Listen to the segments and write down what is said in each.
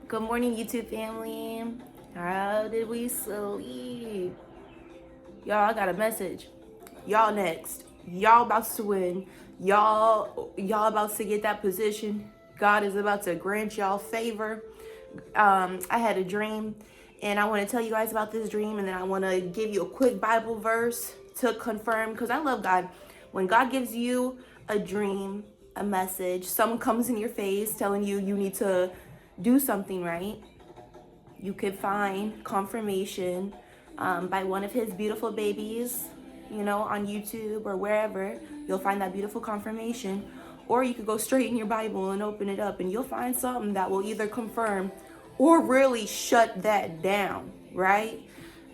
Good morning, YouTube family. How did we sleep? Y'all, I got a message. Y'all next. Y'all about to win. Y'all about to get that position. God is about to grant y'all favor. I had a dream, and I want to tell you guys about this dream, and then I want to give you a quick Bible verse to confirm, because I love God. When God gives you a dream, a message, someone comes in your face telling you you need to do something, right? You could find confirmation by one of his beautiful babies, on YouTube or wherever. You'll find that beautiful confirmation. Or you could go straight in your Bible and open it up, and you'll find something that will either confirm or really shut that down, right?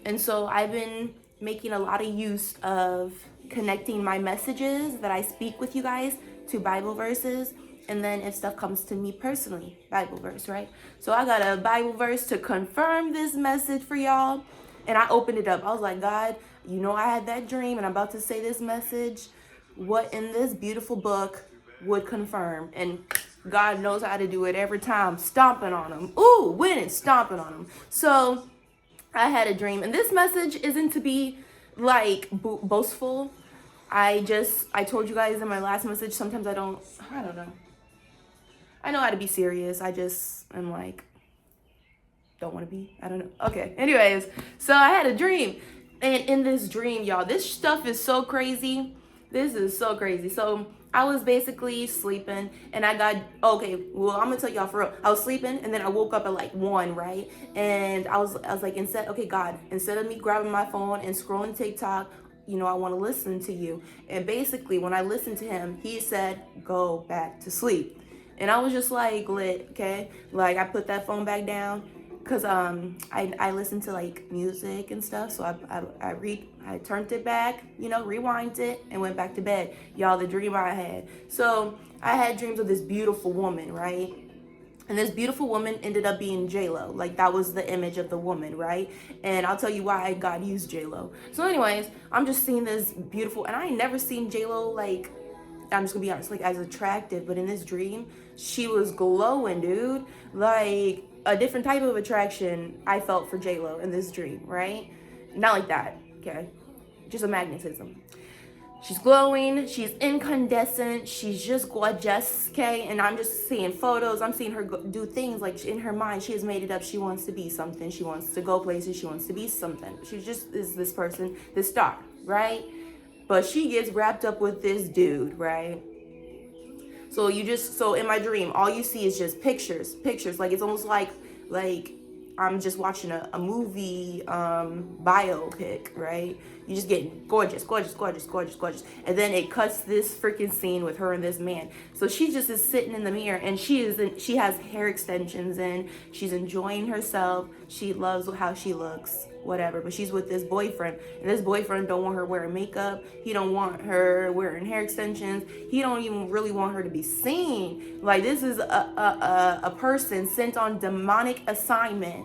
And so I've been making a lot of use of connecting my messages that I speak with you guys to Bible verses. And then if stuff comes to me personally, Bible verse, right? So I got a Bible verse to confirm this message for y'all. And I opened it up. I was like, God, I had that dream and I'm about to say this message. What in this beautiful book would confirm? And God knows how to do it every time. Stomping on them. Ooh, winning, stomping on them. So I had a dream. And this message isn't to be like boastful. I told you guys in my last message, sometimes I don't know. I know how to be serious. I just am like, don't want to be. I don't know. Okay. Anyways, so I had a dream. And in this dream, y'all, this stuff is so crazy. This is so crazy. So I was basically sleeping and I'm going to tell y'all for real. I was sleeping and then I woke up at like 1, right? And I was like, instead of me grabbing my phone and scrolling TikTok, I want to listen to you. And basically when I listened to him, he said, go back to sleep. And I was just like lit, okay? Like I put that phone back down because I listen to like music and stuff. So I turned it back, rewind it and went back to bed. Y'all, the dream I had. So I had dreams of this beautiful woman, right? And this beautiful woman ended up being J-Lo. Like that was the image of the woman, right? And I'll tell you why God used J-Lo. So anyways, I'm just seeing this beautiful, and I ain't never seen J-Lo like, I'm just gonna be honest, like as attractive, but in this dream, she was glowing, dude. Like a different type of attraction I felt for J-Lo in this dream, right? Not like that, okay? Just a magnetism. She's glowing, she's incandescent, she's just gorgeous, okay? And I'm just seeing photos, I'm seeing her do things like in her mind, she has made it up, she wants to be something, she wants to go places, she wants to be something. She just is this person, this star, right? But she gets wrapped up with this dude, right? So in my dream, all you see is just pictures. Like it's almost like I'm just watching a movie biopic, right? You just get gorgeous. And then it cuts this freaking scene with her and this man. So she just is sitting in the mirror and she has hair extensions and she's enjoying herself. She loves how she looks, whatever. But she's with this boyfriend and this boyfriend don't want her wearing makeup. He don't want her wearing hair extensions. He don't even really want her to be seen. Like this is a person sent on demonic assignment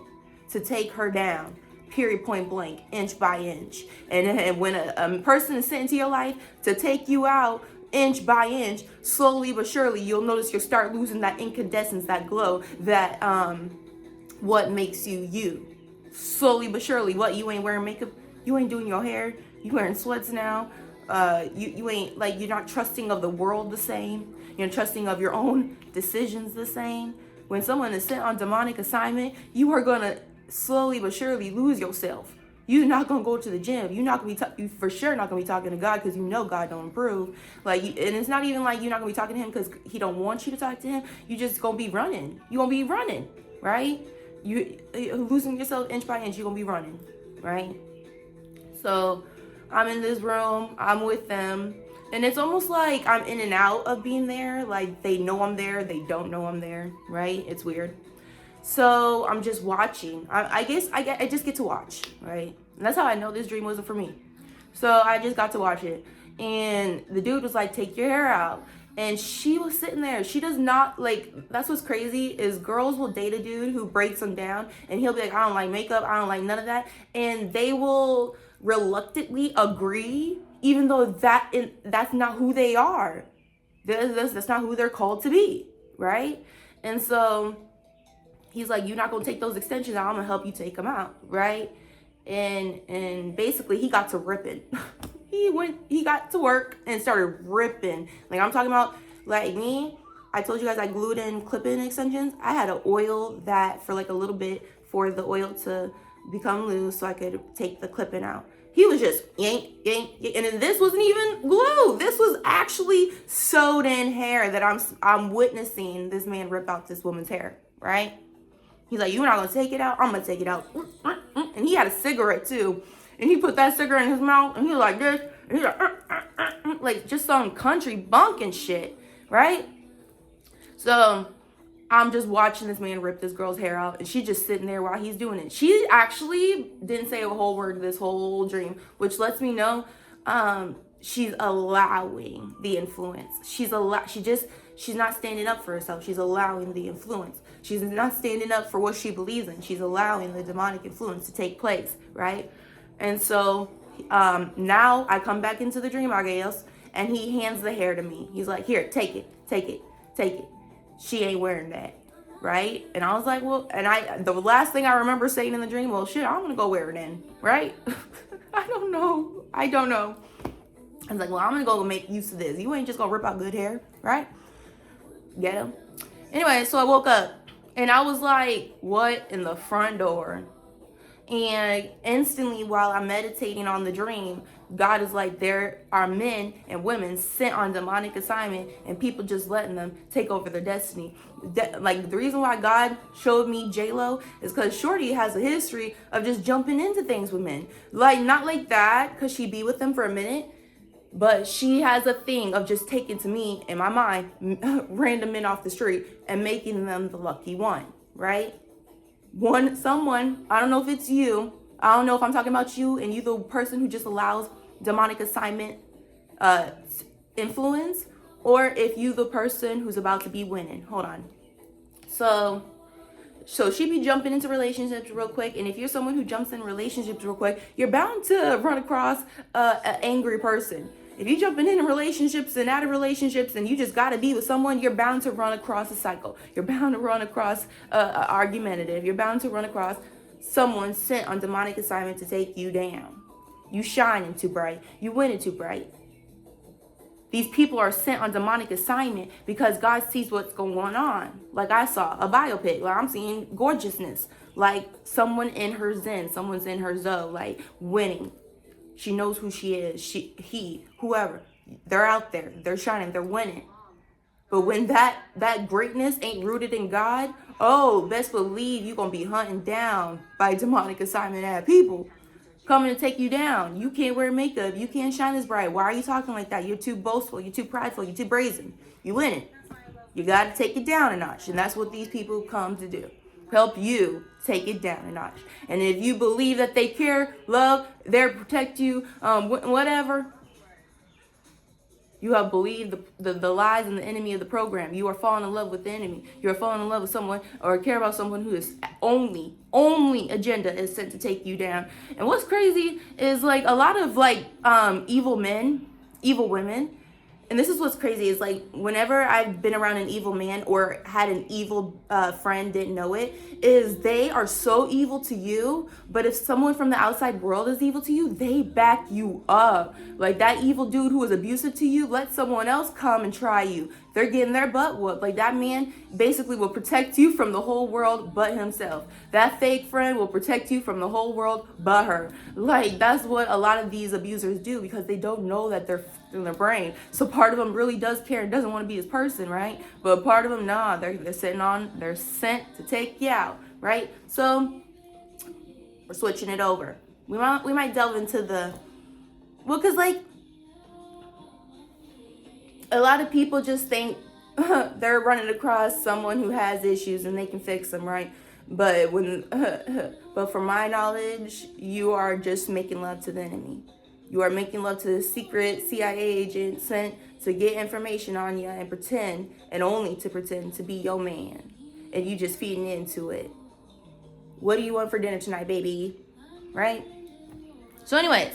to take her down, period, point blank, inch by inch. And when a person is sent into your life to take you out inch by inch, slowly but surely, you'll notice you'll start losing that incandescence, that glow, that what makes you you. Slowly but surely, what, you ain't wearing makeup, you ain't doing your hair, you wearing sweats now, you ain't, like, you're not trusting of the world the same, you're trusting of your own decisions the same. When someone is sent on demonic assignment, you are gonna slowly but surely lose yourself. You're not gonna go to the gym. You're not gonna be you for sure not gonna be talking to God because God don't approve. Like, and it's not even like you're not gonna be talking to him because he don't want you to talk to him. You just gonna be running. You gonna be running, right? You losing yourself inch by inch. You gonna be running, right? So I'm in this room. I'm with them. And it's almost like I'm in and out of being there. Like they know I'm there. They don't know I'm there, right? It's weird. So I'm just watching. I guess I just get to watch, right? And that's how I know this dream wasn't for me. So I just got to watch it. And the dude was like, take your hair out. And she was sitting there. She does not, like, that's what's crazy is girls will date a dude who breaks them down. And he'll be like, I don't like makeup. I don't like none of that. And they will reluctantly agree, even though that's not who they are. That's not who they're called to be, right? And so He's like, you're not gonna take those extensions out, I'm gonna help you take them out, right? And basically he got to ripping. he got to work and started ripping. Like, I'm talking about, like, me, I told you guys I glued in clip-in extensions. I had to oil that for like a little bit for the oil to become loose so I could take the clip-in out. He was just yank, yank, yank, and then this wasn't even glue. This was actually sewed in hair that I'm witnessing this man rip out this woman's hair, right? He's like, you're not gonna take it out? I'm gonna take it out. And he had a cigarette too. And he put that cigarette in his mouth and he was like this. And he's like just some country bunk and shit, right? So I'm just watching this man rip this girl's hair out, and she's just sitting there while he's doing it. She actually didn't say a whole word this whole dream, which lets me know she's allowing the influence. She's not standing up for herself. She's allowing the influence. She's not standing up for what she believes in. She's allowing the demonic influence to take place, right? And so now I come back into the dream, I guess, and he hands the hair to me. He's like, here, take it, take it, take it. She ain't wearing that, right? And I was like, well, and the last thing I remember saying in the dream, well, shit, I'm gonna go wear it in, right? I don't know. I was like, well, I'm gonna go make use of this. You ain't just gonna rip out good hair, right? Get him? Anyway, so I woke up and I was like, what in the front door? And instantly, while I'm meditating on the dream, God is like, there are men and women sent on demonic assignment, and people just letting them take over their destiny. Like, the reason why God showed me J-Lo is because Shorty has a history of just jumping into things with men. Like, not like that, because she be with them for a minute, but she has a thing of just taking, to me, in my mind, random men off the street and making them the lucky one, right? Someone, I don't know if it's you, I don't know if I'm talking about you and you the person who just allows demonic assignment influence, or if you the person who's about to be winning. Hold on. So she be jumping into relationships real quick, and if you're someone who jumps in relationships real quick, you're bound to run across an angry person. If you're jumping into relationships and out of relationships and you just got to be with someone, you're bound to run across a cycle. You're bound to run across argumentative. You're bound to run across someone sent on demonic assignment to take you down. You shining too bright. You winning too bright. These people are sent on demonic assignment because God sees what's going on. Like I saw a biopic. Like I'm seeing gorgeousness. Like someone in her zen. Someone's in her zoe. Like winning. She knows who she is. Whoever. They're out there. They're shining. They're winning. But when that greatness ain't rooted in God, oh, best believe you're going to be hunting down by demonic assignment at people coming to take you down. You can't wear makeup. You can't shine as bright. Why are you talking like that? You're too boastful. You're too prideful. You're too brazen. You win it. You got to take it down a notch. And that's what these people come to do. Help you take it down a notch. And if you believe that they care, love, they'll protect you, whatever, you have believed the lies and the enemy of the program. You are falling in love with the enemy. You are falling in love with someone or care about someone who is only agenda is sent to take you down. And what's crazy is like a lot of like evil men, evil women. And this is what's crazy is like whenever I've been around an evil man or had an evil friend, didn't know it, is they are so evil to you. But if someone from the outside world is evil to you, they back you up. Like that evil dude who was abusive to you, let someone else come and try you. They're getting their butt whooped. Like that man basically will protect you from the whole world but himself. That fake friend will protect you from the whole world but her. Like that's what a lot of these abusers do because they don't know that they're in their brain. So part of them really does care and doesn't want to be his person, right? But part of them, nah, they're sent to take you out, right? So we're switching it over. We might delve into because like a lot of people just think they're running across someone who has issues and they can fix them, right? But but from my knowledge, you are just making love to the enemy. You are making love to the secret CIA agent sent to get information on you and pretend, and only to pretend to be your man. And you just feeding into it. What do you want for dinner tonight, baby? Right? So anyways,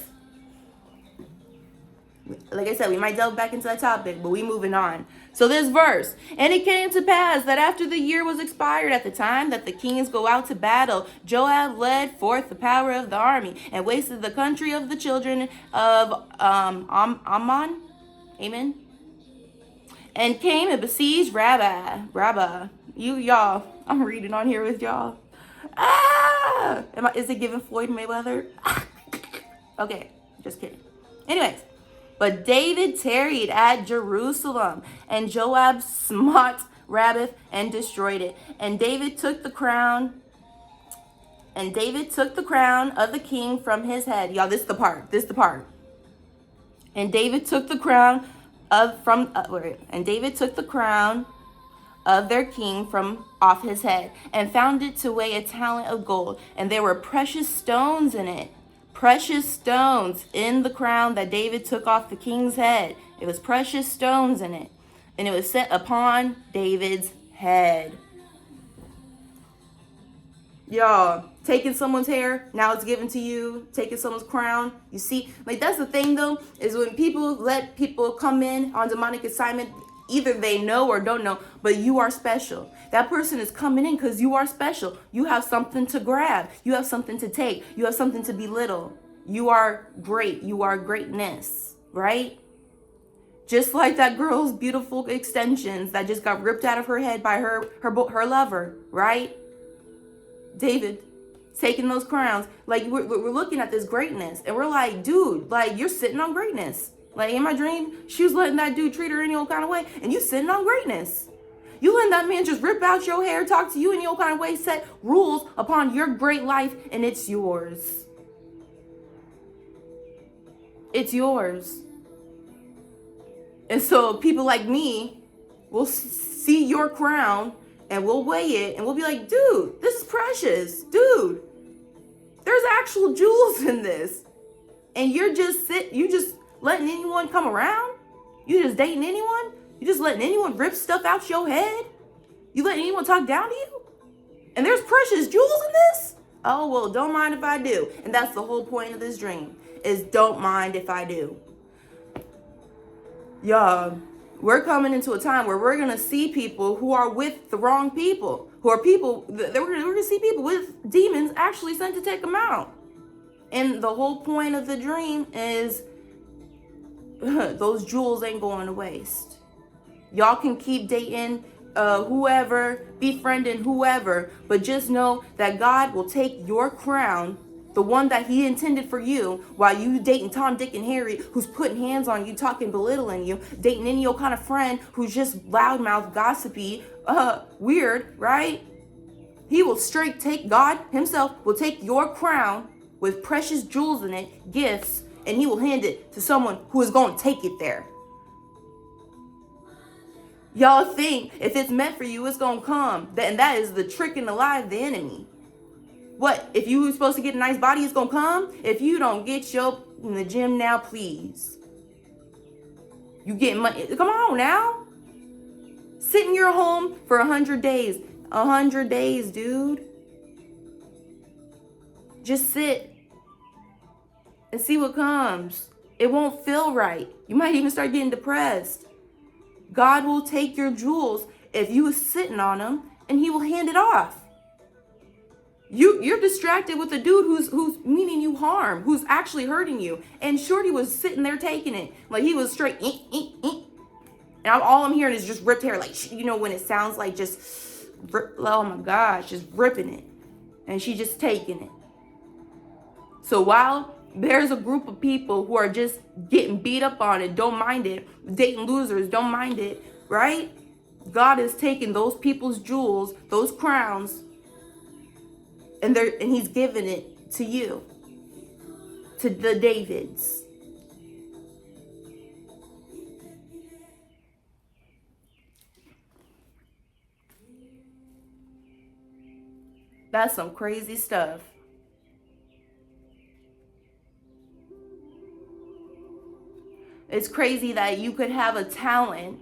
Like I said, we might delve back into that topic, but we moving on. So this verse, and it came to pass that after the year was expired, at the time that the kings go out to battle, Joab led forth the power of the army and wasted the country of the children of Ammon, Amen, and came and besieged Rabbah. Y'all, I'm reading on here with y'all. Is it giving Floyd Mayweather? Okay, just kidding. Anyways, but David tarried at Jerusalem, and Joab smote Rabbah and destroyed it. And David took the crown. And David took the crown of the king from his head. Y'all, this is the part. And David took the crown and David took the crown of their king from off his head, and found it to weigh a talent of gold, and there were precious stones in it. Precious stones in the crown that David took off the king's head. It was precious stones in it. And it was set upon David's head. Y'all, taking someone's hair, now it's given to you. Taking someone's crown. You see, like, that's the thing though, is when people let people come in on demonic assignment, either they know or don't know, but you are special. That person is coming in because you are special. You have something to grab. You have something to take. You have something to belittle. You are great. You are greatness, right? Just like that girl's beautiful extensions that just got ripped out of her head by her lover, right? David taking those crowns. Like, we're looking at this greatness, and we're like, dude, like, you're sitting on greatness. Like, in my dream, she was letting that dude treat her any old kind of way, and you sitting on greatness. You letting that man just rip out your hair, talk to you any old kind of way, set rules upon your great life, and it's yours. It's yours. And so people like me will see your crown, and we'll weigh it, and we'll be like, dude, this is precious. Dude, there's actual jewels in this. And you just letting anyone come around? You just dating anyone? You just letting anyone rip stuff out your head? You letting anyone talk down to you? And there's precious jewels in this? Oh, well, don't mind if I do. And that's the whole point of this dream, is don't mind if I do. Y'all, we're coming into a time where we're going to see people who are with the wrong people, we're going to see people with demons actually sent to take them out. And the whole point of the dream is those jewels ain't going to waste. Y'all can keep dating whoever, befriending whoever, but just know that God will take your crown, the one that he intended for you, while you dating Tom, Dick, and Harry, who's putting hands on you, talking, belittling you, dating any old kind of friend who's just loudmouth, gossipy, weird, right? He will straight take, God himself will take your crown with precious jewels in it, gifts, and he will hand it to someone who is going to take it there. Y'all think if it's meant for you, it's going to come. And that is the trick and the lie of the enemy. What? If you were supposed to get a nice body, it's going to come? If you don't get your in the gym now, please. You get money. Come on now. Sit in your home for 100 days. 100 days, dude. Just sit and see what comes. It won't feel right. You might even start getting depressed. God will take your jewels if you was sitting on them, and he will hand it off. You're distracted with a dude who's meaning you harm, who's actually hurting you. And Shorty was sitting there taking it. Like, he was straight, And all I'm hearing is just ripped hair. Like, you know, when it sounds like just, oh my gosh, just ripping it. And she just taking it. So while there's a group of people who are just getting beat up on it, don't mind it, dating losers, don't mind it, right? God is taking those people's jewels, those crowns, and he's giving it to you, to the Davids. That's some crazy stuff. It's crazy that you could have a talent.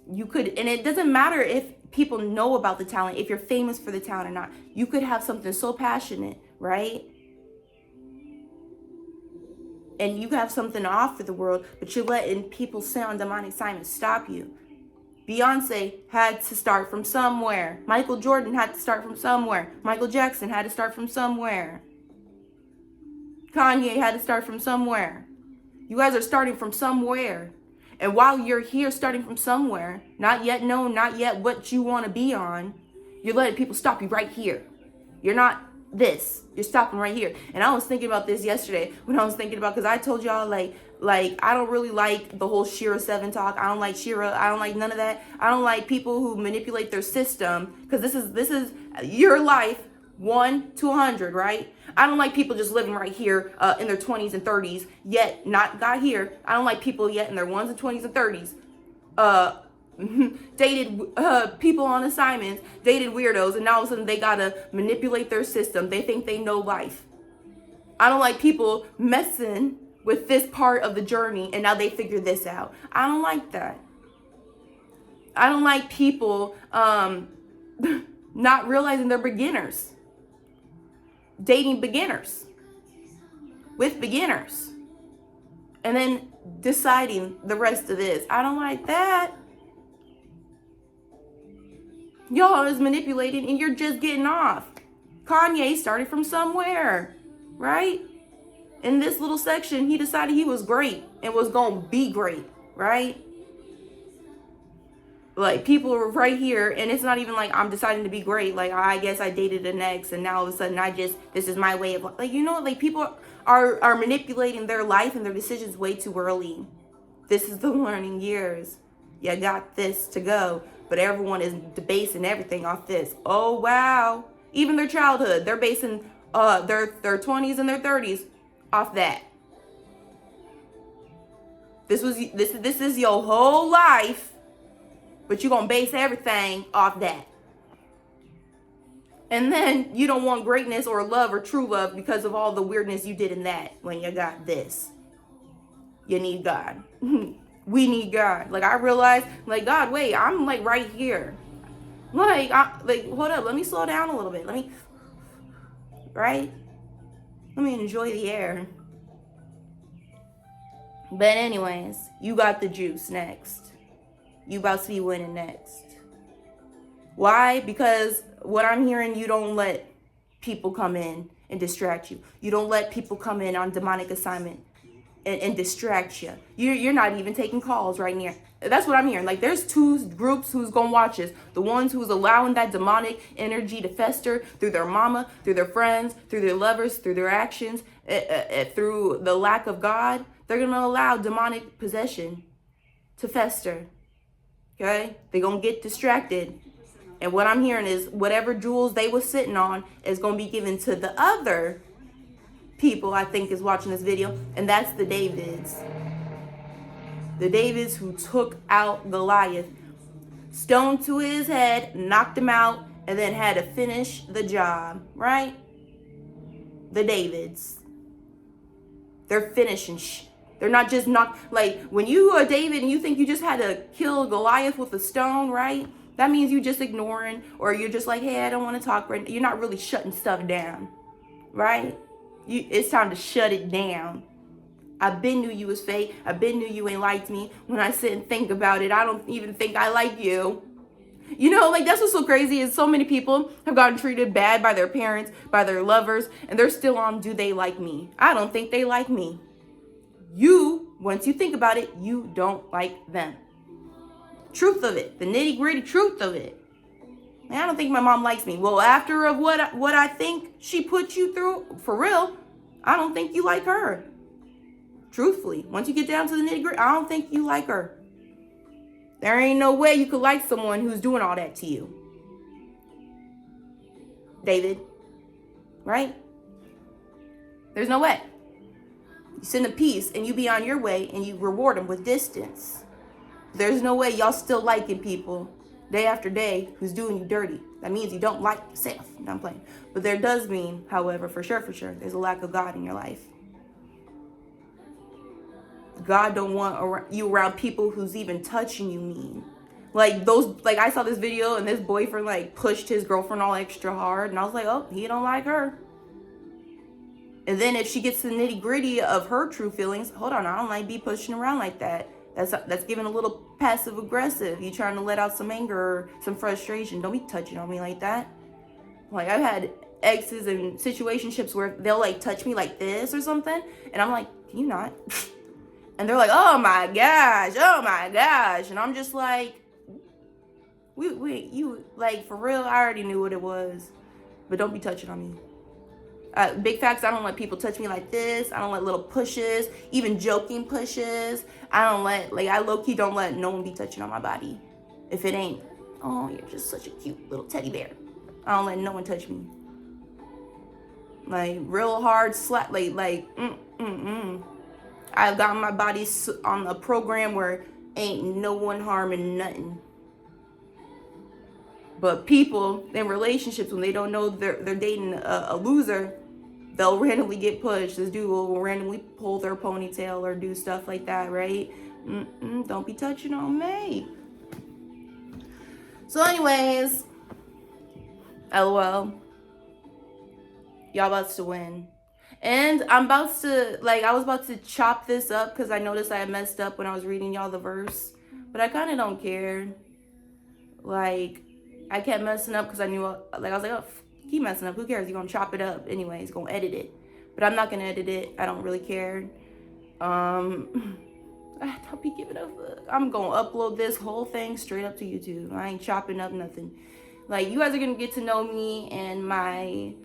And it doesn't matter if people know about the talent, if you're famous for the talent or not. You could have something so passionate, right? and you have something to offer the world, but you're letting people sit on demonic assignments stop you. Beyonce had to start from somewhere. Michael Jordan had to start from somewhere. Michael Jackson had to start from somewhere. Kanye had to start from somewhere. You guys are starting from somewhere. And while you're here starting from somewhere, not yet known, not yet what you want to be on, you're letting people stop you right here. You're not this. You're stopping right here. And I was thinking about this yesterday when I was thinking about, because I told y'all like I don't really like the whole Shira 7 talk. I don't like Shira. I don't like none of that. I don't like people who manipulate their system, because this is your life 1 to 100, right? I don't like people just living right here in their 20s and 30s, yet not got here. I don't like people yet in their 1s and 20s and 30s. Dated people on assignments, dated weirdos, and now all of a sudden they gotta manipulate their system. They think they know life. I don't like people messing with this part of the journey and now they figure this out. I don't like that. I don't like people not realizing they're beginners. Dating beginners with beginners and then deciding the rest of this. I don't like that. Y'all is manipulating and you're just getting off. Kanye started from somewhere, right? In this little section, he decided he was great and was going to be great, right? Like, people are right here, and it's not even like I'm deciding to be great. Like, I guess I dated an ex, and now all of a sudden this is my way of, like, you know, like, people are manipulating their life and their decisions way too early. This is the learning years. You got this to go, but everyone is basing everything off this. Oh, wow. Even their childhood, they're basing their 20s and their 30s off that. This is your whole life. But you're going to base everything off that. And then you don't want greatness or love or true love because of all the weirdness you did in that when you got this. You need God. We need God. Like, I realized, like, God, wait, I'm like right here. Like, hold up. Let me slow down a little bit. Let me enjoy the air. But anyways, you got the juice next. You about to be winning next. Why? Because what I'm hearing, you don't let people come in and distract you. You don't let people come in on demonic assignment and distract you. You're not even taking calls right now. That's what I'm hearing. Like, there's two groups who's gonna watch this. The ones who's allowing that demonic energy to fester through their mama, through their friends, through their lovers, through their actions, through the lack of God. They're gonna allow demonic possession to fester. Okay? They're going to get distracted. And what I'm hearing is whatever jewels they were sitting on is going to be given to the other people, I think, is watching this video. And that's the Davids. The Davids who took out Goliath. Stone to his head, knocked him out, and then had to finish the job. Right? The Davids. They're finishing They're not just like, when you are David and you think you just had to kill Goliath with a stone, right? That means you just ignoring, or you're just like, hey, I don't want to talk right now. You're not really shutting stuff down, right? It's time to shut it down. I been knew you was fake. I been knew you ain't liked me. When I sit and think about it, I don't even think I like you. You know, like, that's what's so crazy is so many people have gotten treated bad by their parents, by their lovers, and they're still on, do they like me? I don't think they like me. Once you think about it, you don't like them. Truth of it, the nitty gritty truth of it. Man, I don't think my mom likes me. Well, after of what I think she put you through, for real, I don't think you like her. Truthfully, once you get down to the nitty gritty, I don't think you like her. There ain't no way you could like someone who's doing all that to you. David, right? There's no way. You send them peace and you be on your way and you reward them with distance. There's no way y'all still liking people day after day who's doing you dirty. That means you don't like yourself. No, I'm playing. But there does mean, however, for sure, there's a lack of God in your life. God don't want you around people who's even touching you mean. Like I saw this video and this boyfriend like pushed his girlfriend all extra hard. And I was like, oh, he don't like her. And then if she gets to the nitty gritty of her true feelings, hold on, I don't like be pushing around like that. That's giving a little passive aggressive. You trying to let out some anger or some frustration. Don't be touching on me like that. Like, I've had exes and situationships where they'll like touch me like this or something, and I'm like, can you not? And they're like, oh my gosh, and I'm just like, wait, you like for real? I already knew what it was, but don't be touching on me. Big facts, I don't let people touch me like this. I don't let little pushes, even joking pushes. I low-key don't let no one be touching on my body. If it ain't, oh, you're just such a cute little teddy bear. I don't let no one touch me. Like, real hard slap, I've got my body on a program where ain't no one harming nothing. But people in relationships, when they don't know they're dating a loser, they'll randomly get pushed. This dude will randomly pull their ponytail or do stuff like that, right? Don't be touching on me. So anyways, LOL. Y'all about to win. And I was about to chop this up because I noticed I had messed up when I was reading y'all the verse. But I kind of don't care. Like, I kept messing up because I knew, I was like, oh, keep messing up. Who cares? You're going to chop it up anyway. He's going to edit it. But I'm not going to edit it. I don't really care. Don't be giving up. I'm going to upload this whole thing straight up to YouTube. I ain't chopping up nothing. Like, you guys are going to get to know me and my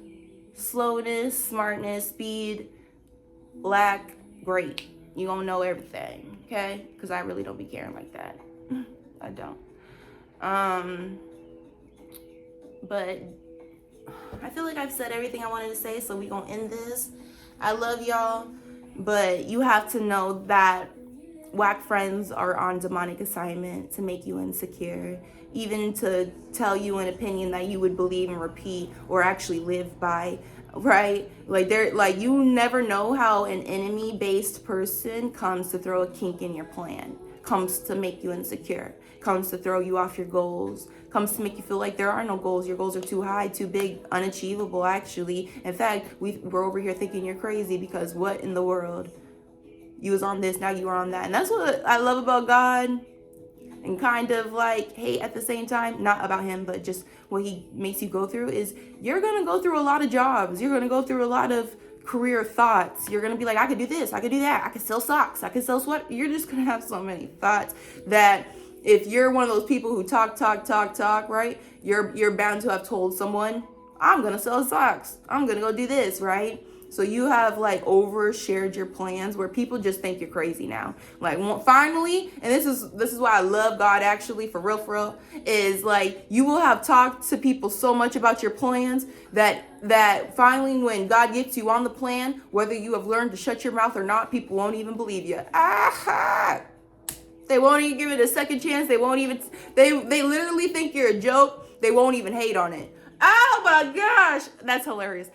slowness, smartness, speed, lack, great. You going to know everything, okay? Because I really don't be caring like that. I don't. But I feel like I've said everything I wanted to say, so we gonna end this. I love y'all, but you have to know that whack friends are on demonic assignment to make you insecure, even to tell you an opinion that you would believe and repeat or actually live by, right? Like you never know how an enemy-based person comes to throw a kink in your plan, comes to make you insecure, comes to throw you off your goals, comes to make you feel like there are no goals. Your goals are too high, too big, unachievable, actually. In fact, we're over here thinking you're crazy because what in the world? You was on this, now you are on that. And that's what I love about God, and kind of like hate at the same time. Not about him, but just what he makes you go through is you're going to go through a lot of jobs. You're going to go through a lot of career thoughts. You're going to be like, I could do this, I could do that, I could sell socks, I could sell sweat. You're just going to have so many thoughts that if you're one of those people who talk, right? You're bound to have told someone, I'm going to sell socks, I'm going to go do this, right? So you have like overshared your plans where people just think you're crazy now. Like finally, and this is why I love God actually, for real, is like you will have talked to people so much about your plans that finally when God gets you on the plan, whether you have learned to shut your mouth or not, people won't even believe you. They won't even give it a second chance. They literally think you're a joke. They won't even hate on it. Oh my gosh, that's hilarious.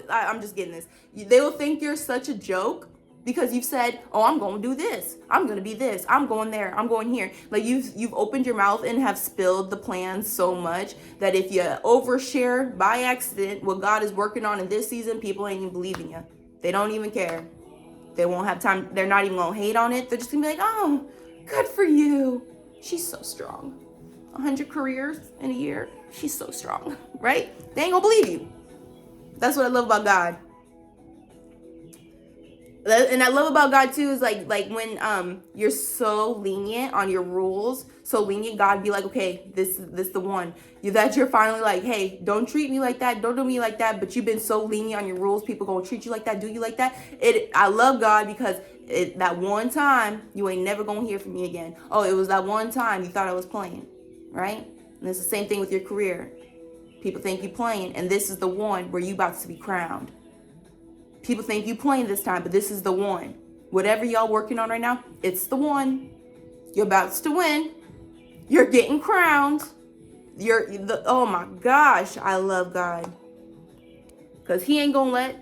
I'm just getting this. They will think you're such a joke because you've said, oh, I'm going to do this. I'm going to be this. I'm going there. I'm going here. Like you've opened your mouth and have spilled the plans so much that if you overshare by accident what God is working on in this season, people ain't even believing you. They don't even care. They won't have time. They're not even going to hate on it. They're just going to be like, oh, good for you. She's so strong. 100 careers in a year. She's so strong, right? They ain't gonna believe you. That's what I love about God. And I love about God too is like when you're so lenient on your rules, so lenient, God be like, okay, this the one. You're finally like, hey, don't treat me like that, don't do me like that, but you've been so lenient on your rules, people gonna treat you like that, do you like that. I love God because that one time you ain't never gonna hear from me again. Oh, it was that one time you thought I was playing, right? And it's the same thing with your career. People think you playing, and this is the one where you about to be crowned. People think you playing this time, but this is the one. Whatever y'all working on right now, it's the one. You're about to win. You're getting crowned. Oh my gosh, I love God. Because he ain't gonna let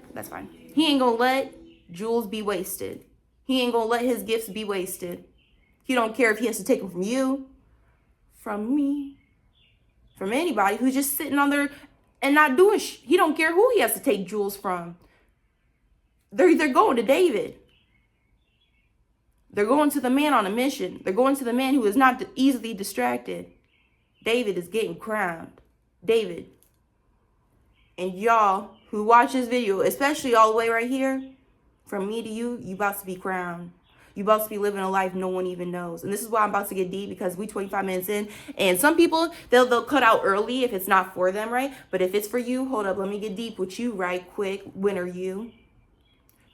jewels be wasted. He ain't gonna let his gifts be wasted. He don't care if he has to take them from you, from me, from anybody who's just sitting on there and not doing he don't care who he has to take jewels from. They're going to David. They're going to the man on a mission. They're going to the man who is not easily distracted. David is getting crowned. David. And y'all who watch this video, especially all the way right here, from me to you, you about to be crowned. You about to be living a life no one even knows. And this is why I'm about to get deep, because we 25 minutes in. And some people, they'll cut out early if it's not for them, right? But if it's for you, hold up, let me get deep with you right quick. When are you?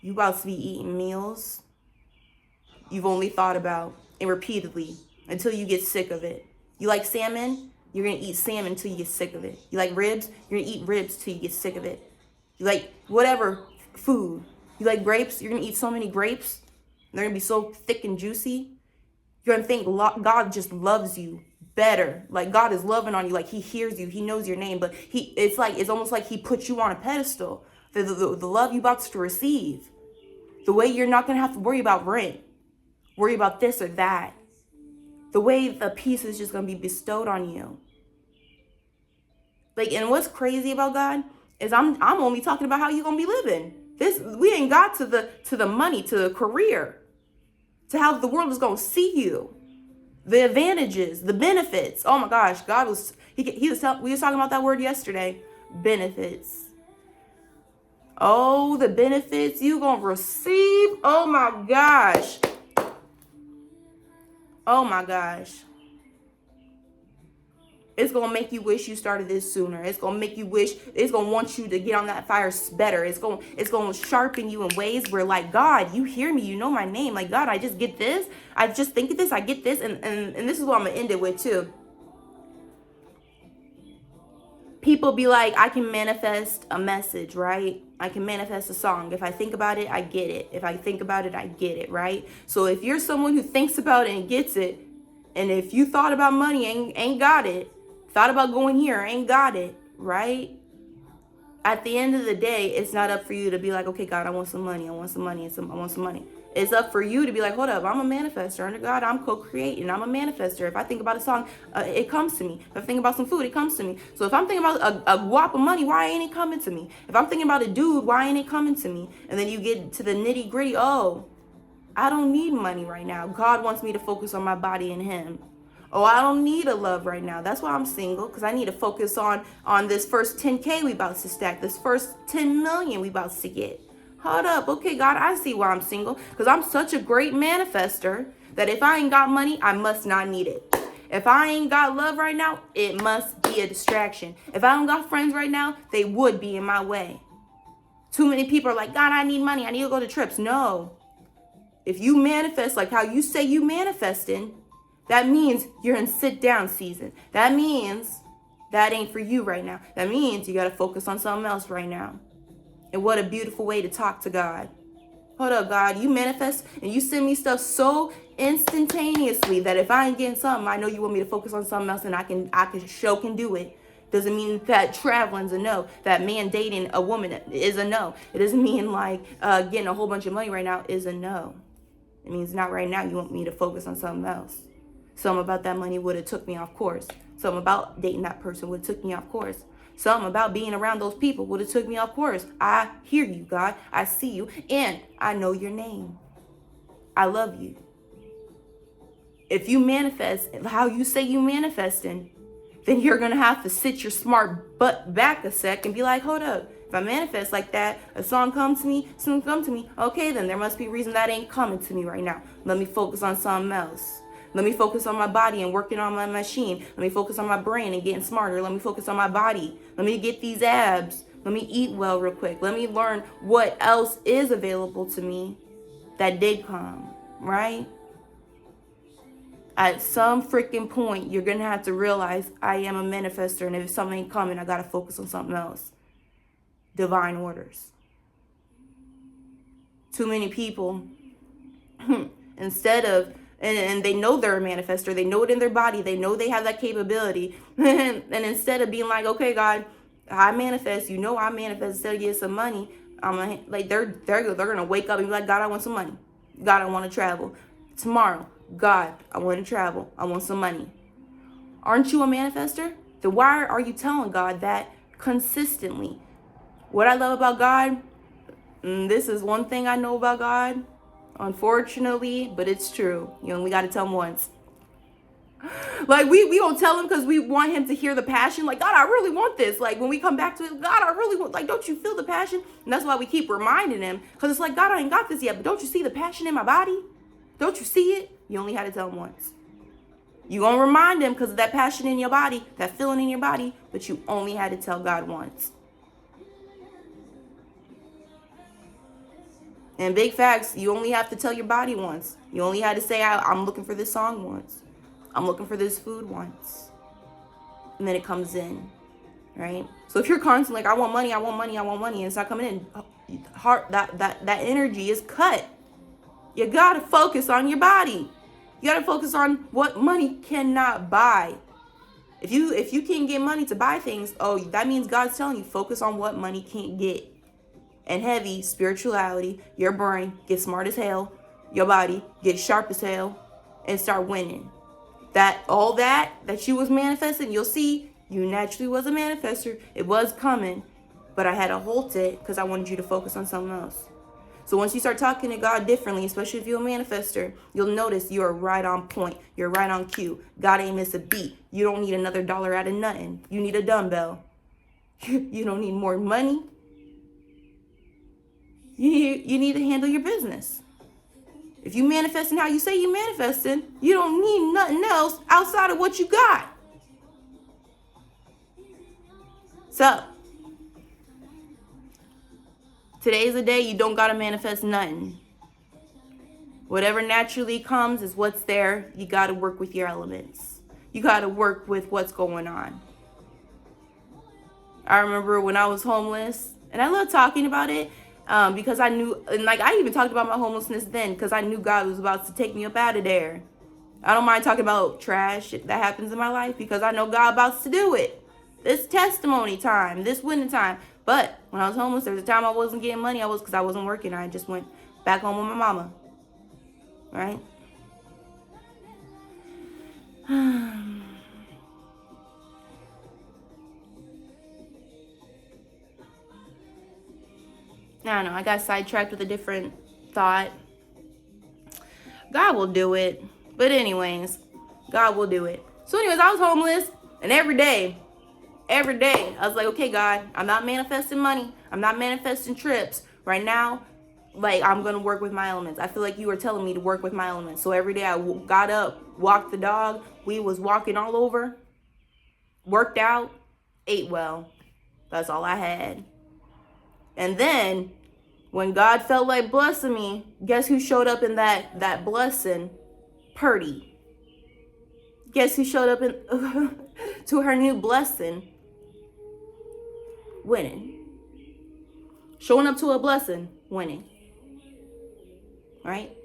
You about to be eating meals you've only thought about, and repeatedly until you get sick of it. You like salmon? You're going to eat salmon until you get sick of it. You like ribs? You're going to eat ribs till you get sick of it. You like whatever food. You like grapes? You're going to eat so many grapes. They're going to be so thick and juicy. You're going to think God just loves you better. Like God is loving on you. Like he hears you. He knows your name. But it's almost like he puts you on a pedestal. The love you're about to receive. The way you're not going to have to worry about rent. Worry about this or that. The way the peace is just going to be bestowed on you. Like, and what's crazy about God is I'm only talking about how you're going to be living. We ain't got to the money, to the career, to how the world is going to see you. The advantages, the benefits. Oh my gosh, God was, we was talking about that word yesterday. Benefits. Oh, the benefits you going to receive. Oh my gosh. Oh my gosh. It's going to make you wish you started this sooner. It's going to make you wish, it's going to want you to get on that fire better. It's going to sharpen you in ways where, like, God, you hear me, you know my name. Like, God, I just get this. I just think of this, I get this. And this is what I'm going to end it with too. People be like, I can manifest a message, right? I can manifest a song. If I think about it, I get it. If I think about it, I get it, right? So if you're someone who thinks about it and gets it, and if you thought about money and ain't got it, thought about going here, ain't got it, right? At the end of the day, it's not up for you to be like, okay, God, I want some money. I want some money. I want some money. It's up for you to be like, hold up, I'm a manifester. Under God, I'm co-creating. I'm a manifester. If I think about a song, it comes to me. If I think about some food, it comes to me. So if I'm thinking about a guap of money, why ain't it coming to me? If I'm thinking about a dude, why ain't it coming to me? And then you get to the nitty gritty. Oh, I don't need money right now. God wants me to focus on my body and him. Oh, I don't need a love right now. That's why I'm single, because I need to focus on this first 10K we about to stack, this first 10 million we about to get. Hold up. Okay, God, I see why I'm single, because I'm such a great manifester that if I ain't got money, I must not need it. If I ain't got love right now, it must be a distraction. If I don't got friends right now, they would be in my way. Too many people are like, God, I need money. I need to go to trips. No. If you manifest like how you say you manifesting, that means you're in sit down season. That means that ain't for you right now. That means you got to focus on something else right now. And what a beautiful way to talk to God. Hold up, God, you manifest and you send me stuff so instantaneously that if I ain't getting something, I know you want me to focus on something else, and I can do it. Doesn't mean that traveling's a no. That man dating a woman is a no. It doesn't mean like getting a whole bunch of money right now is a no. It means not right now. You want me to focus on something else. Something about that money would have took me off course. Something about dating that person would have took me off course. Something about being around those people would have took me off course. I hear you, God. I see you. And I know your name. I love you. If you manifest how you say you manifesting, then you're going to have to sit your smart butt back a sec and be like, hold up. If I manifest like that, a song comes to me, something comes to me. Okay, then there must be a reason that ain't coming to me right now. Let me focus on something else. Let me focus on my body and working on my machine. Let me focus on my brain and getting smarter. Let me focus on my body. Let me get these abs. Let me eat well real quick. Let me learn what else is available to me that did come, right? At some freaking point, you're going to have to realize I am a manifester, and if something ain't coming, I got to focus on something else. Divine orders. Too many people, instead of, and they know they're a manifester, they know it in their body, they know they have that capability, and instead of being like, okay, God, I manifest, you know I manifest, instead of getting some money, I'm like, they're gonna wake up and be like, God, I want some money. God, I want to travel. Tomorrow, God, I want to travel. I want some money. Aren't you a manifester? Then why are you telling God that consistently? What I love about God, This is one thing I know about God, unfortunately, but it's true. You only got to tell him once. Like, we don't tell him because we want him to hear the passion. Like, God, I really want this. Like, when we come back to it, God, I really want, like, don't you feel the passion? And that's why we keep reminding him, because it's like, God, I ain't got this yet, but don't you see the passion in my body? Don't you see it? You only had to tell him once. You gonna remind him because of that passion in your body, that feeling in your body, but you only had to tell God once. And big facts, you only have to tell your body once. You only had to say, I'm looking for this song once. I'm looking for this food once. And then it comes in, right? So if you're constantly like, I want money, I want money, I want money, and it's not coming in, that energy is cut. You gotta focus on your body. You gotta focus on what money cannot buy. If you can't get money to buy things, that means God's telling you, focus on what money can't get. And heavy spirituality, your brain, get smart as hell, your body, get sharp as hell, and start winning. All that you was manifesting, you'll see you naturally was a manifester. It was coming, but I had to halt it because I wanted you to focus on something else. So once you start talking to God differently, especially if you're a manifester, you'll notice you're right on point. You're right on cue. God ain't miss a beat. You don't need another dollar out of nothing. You need a dumbbell. You don't need more money. You need to handle your business. If you manifesting how you say you manifesting, you don't need nothing else outside of what you got. So, today's the day you don't gotta manifest nothing. Whatever naturally comes is what's there. You gotta work with your elements. You gotta work with what's going on. I remember when I was homeless, and I love talking about it, because I knew, and like I even talked about my homelessness then, because I knew God was about to take me up out of there. I don't mind talking about trash that happens in my life because I know God about to do it. This testimony time, this winning time. But when I was homeless, there was a time I wasn't getting money. Because I wasn't working. I just went back home with my mama. Right? I don't know. I got sidetracked with a different thought. God will do it. But anyways, God will do it. So anyways, I was homeless. And every day, I was like, okay, God, I'm not manifesting money. I'm not manifesting trips. Right now, like, I'm going to work with my elements. I feel like you were telling me to work with my elements. So every day I got up, walked the dog. We was walking all over. Worked out. Ate well. That's all I had. And then, when God felt like blessing me, guess who showed up in that blessing? Purdy. Guess who showed up in to her new blessing? Winning. Showing up to a blessing, winning. Right?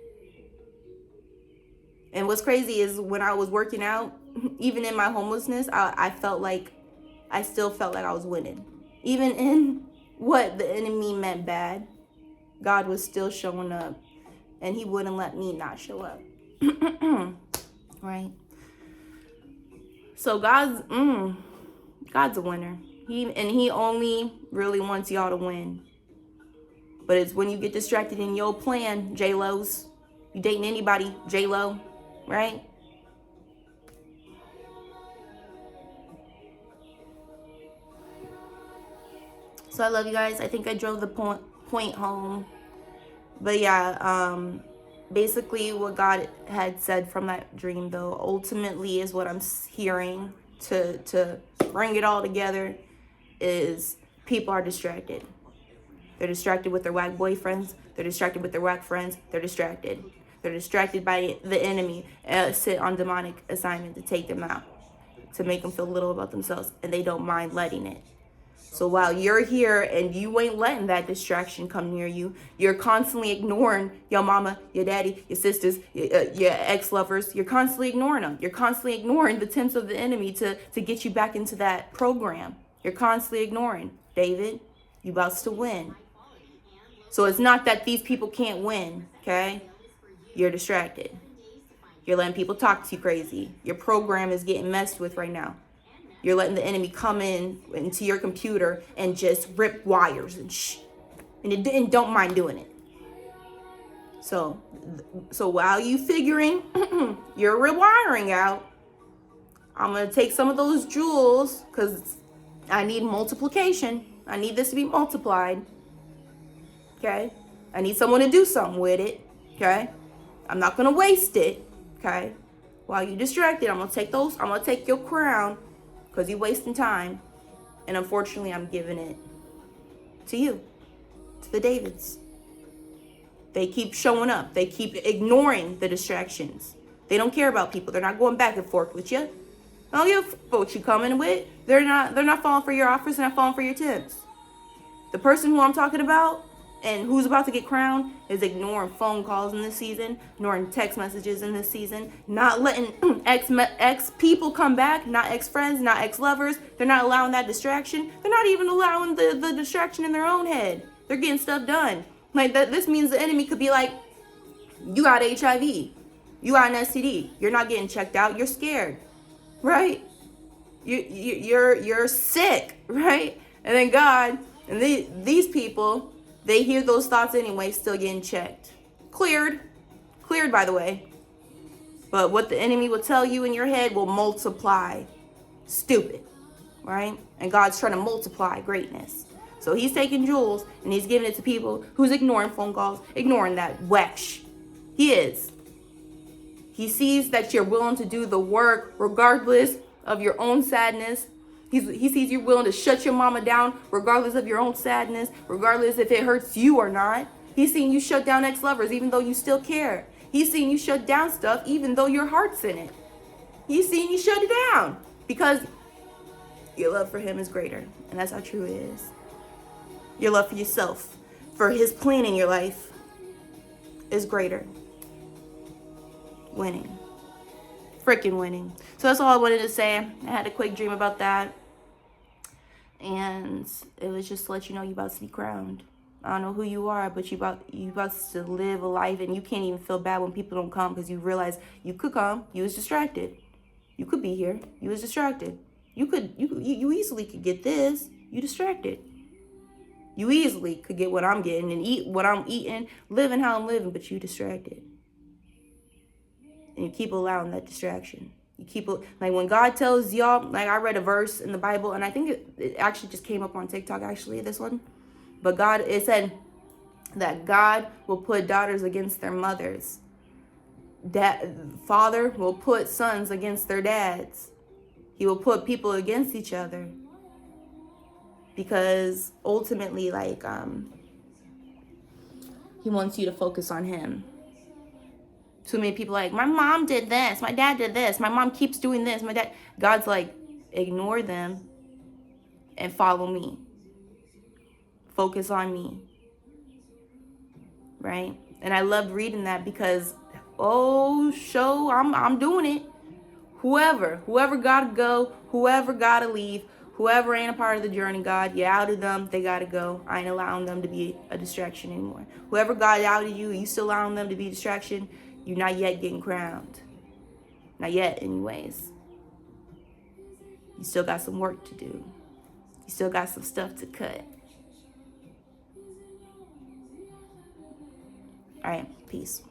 And what's crazy is when I was working out, even in my homelessness, I still felt like I was winning. Even in what the enemy meant bad, God was still showing up, and he wouldn't let me not show up. Right? So God's a winner. He only really wants y'all to win. But it's when you get distracted in your plan, J-Lo's. You dating anybody, J-Lo, right? So I love you guys. I think I drove the point home. But yeah, basically what God had said from that dream, though, ultimately is what I'm hearing to bring it all together is people are distracted. They're distracted with their whack boyfriends. They're distracted with their whack friends. They're distracted. They're distracted by the enemy, sit on demonic assignment to take them out, to make them feel little about themselves, and they don't mind letting it. So while you're here and you ain't letting that distraction come near you, you're constantly ignoring your mama, your daddy, your sisters, your ex-lovers. You're constantly ignoring them. You're constantly ignoring the attempts of the enemy to get you back into that program. You're constantly ignoring. David, you about to win. So it's not that these people can't win, okay? You're distracted. You're letting people talk to you crazy. Your program is getting messed with right now. You're letting the enemy come into your computer and just rip wires and and don't mind doing it. So while you figuring your rewiring out, I'm going to take some of those jewels because I need multiplication. I need this to be multiplied. Okay? I need someone to do something with it. Okay? I'm not going to waste it. Okay? While you distracted, I'm going to take your crown because you're wasting time. And unfortunately, I'm giving it to you, to the Davids. They keep showing up. They keep ignoring the distractions. They don't care about people. They're not going back and forth with you. I don't give a fuck what you coming with. They're not falling for your offers. They're not falling for your tips. The person who I'm talking about and who's about to get crowned is ignoring phone calls in this season, ignoring text messages in this season, not letting ex people come back, not ex-friends, not ex-lovers. They're not allowing that distraction. They're not even allowing the distraction in their own head. They're getting stuff done. Like that. This means the enemy could be like, you got HIV, you got an STD, you're not getting checked out, you're scared, right? You're sick, right? And then God and these people, they hear those thoughts anyway, still getting checked, cleared, by the way. But what the enemy will tell you in your head will multiply. Stupid, right? And God's trying to multiply greatness. So he's taking jewels and he's giving it to people who's ignoring phone calls, ignoring that wesh. He is. He sees that you're willing to do the work regardless of your own sadness. He sees you're willing to shut your mama down regardless of your own sadness, regardless if it hurts you or not. He's seen you shut down ex-lovers even though you still care. He's seen you shut down stuff even though your heart's in it. He's seen you shut it down because your love for him is greater. And that's how true it is. Your love for yourself, for his plan in your life, is greater. Winning. Freaking winning. So that's all I wanted to say. I had a quick dream about that. And it was just to let you know you're about to be crowned. I don't know who you are, but you about to live a life, and you can't even feel bad when people don't come because you realize you could come. You was distracted. You could be here. You was distracted. You easily could get this. You distracted. You easily could get what I'm getting and eat what I'm eating, living how I'm living, but you distracted. And you keep allowing that distraction. You keep, like when God tells y'all, like I read a verse in the Bible, and I think it actually just came up on TikTok, actually, this one. But it said that God will put daughters against their mothers. Father will put sons against their dads. He will put people against each other. Because ultimately, like, he wants you to focus on him. Too many people like, my mom did this, my dad did this, my mom keeps doing this, my dad. God's like, ignore them and follow me. Focus on me. Right? And I loved reading that because, I'm doing it. Whoever gotta go, whoever gotta leave, whoever ain't a part of the journey, God, you outed them, they gotta go. I ain't allowing them to be a distraction anymore. Whoever God outed you, you still allowing them to be a distraction, you're not yet getting crowned. Not yet, anyways. You still got some work to do. You still got some stuff to cut. All right, peace.